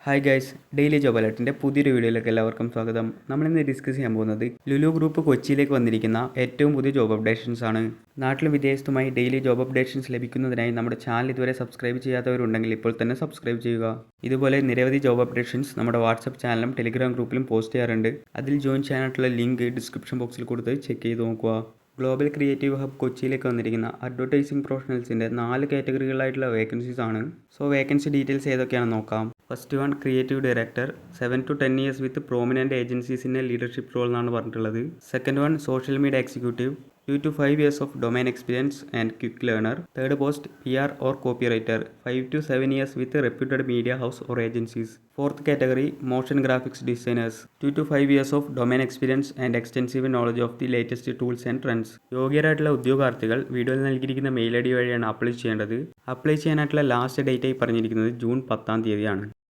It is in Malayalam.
ഹായ് ഗൈസ്, ഡെയിലി ജോബ് അലേർട്ടിൻ്റെ പുതിയൊരു വീഡിയോയിലേക്ക് എല്ലാവർക്കും സ്വാഗതം. നമ്മളിന്ന് ഡിസ്കസ് ചെയ്യാൻ പോകുന്നത് ലുലു ഗ്രൂപ്പ് കൊച്ചിയിലേക്ക് വന്നിരിക്കുന്ന ഏറ്റവും പുതിയ ജോബ് അപ്ഡേഷൻസ് ആണ്. നാട്ടിലും വിദേശത്തുമായി ഡെയിലി ജോബ് അപ്ഡേഷൻസ് ലഭിക്കുന്നതിനായി നമ്മുടെ ചാനൽ ഇതുവരെ സബ്സ്ക്രൈബ് ചെയ്യാത്തവരുണ്ടെങ്കിൽ ഇപ്പോൾ തന്നെ സബ്സ്ക്രൈബ് ചെയ്യുക. ഇതുപോലെ നിരവധി ജോബ് അപ്ഡേഷൻസ് നമ്മുടെ വാട്സപ്പ് ചാനലും ടെലിഗ്രാം ഗ്രൂപ്പിലും പോസ്റ്റ് ചെയ്യാറുണ്ട്. അതിൽ ജോയിൻ ചെയ്യാനായിട്ടുള്ള ലിങ്ക് ഡിസ്ക്രിപ്ഷൻ ബോക്സിൽ കൊടുത്ത് ചെക്ക് ചെയ്ത് നോക്കുക. ഗ്ലോബൽ ക്രിയേറ്റീവ് ഹബ് കൊച്ചിയിലേക്ക് വന്നിരിക്കുന്ന അഡ്വർടൈസിംഗ് പ്രൊഫഷണൽസിൻ്റെ 4 കാറ്റഗറികളായിട്ടുള്ള വേക്കൻസീസ് ആണ്. സോ വേക്കൻസി ഡീറ്റെയിൽസ് ഏതൊക്കെയാണെന്ന് നോക്കാം. First one creative director 7 to 10 years with prominent agencies in a leadership role എന്നാണ് പറഞ്ഞിട്ടുള്ളത്. Second one social media executive 2 to 5 years of domain experience and quick learner. Third post PR or copywriter 5 to 7 years with a reputed media house or agencies. Fourth category motion graphics designers 2 to 5 years of domain experience and extensive knowledge of the latest tools and trends. യോഗ്യരായിട്ടുള്ള ഉദ്യോഗാർത്ഥികൾ വീഡിയോയിൽ നൽകിയിരിക്കുന്ന മെയിൽ ഐ ഡി വഴിയാണ് അപ്ലൈ ചെയ്യേണ്ടത്. അപ്ലൈ ചെയ്യാനായിട്ടുള്ള ലാസ്റ്റ് ഡേറ്റ് ആയി പറഞ്ഞിരിക്കുന്നത് ജൂൺ 10 തീയതിയാണ്.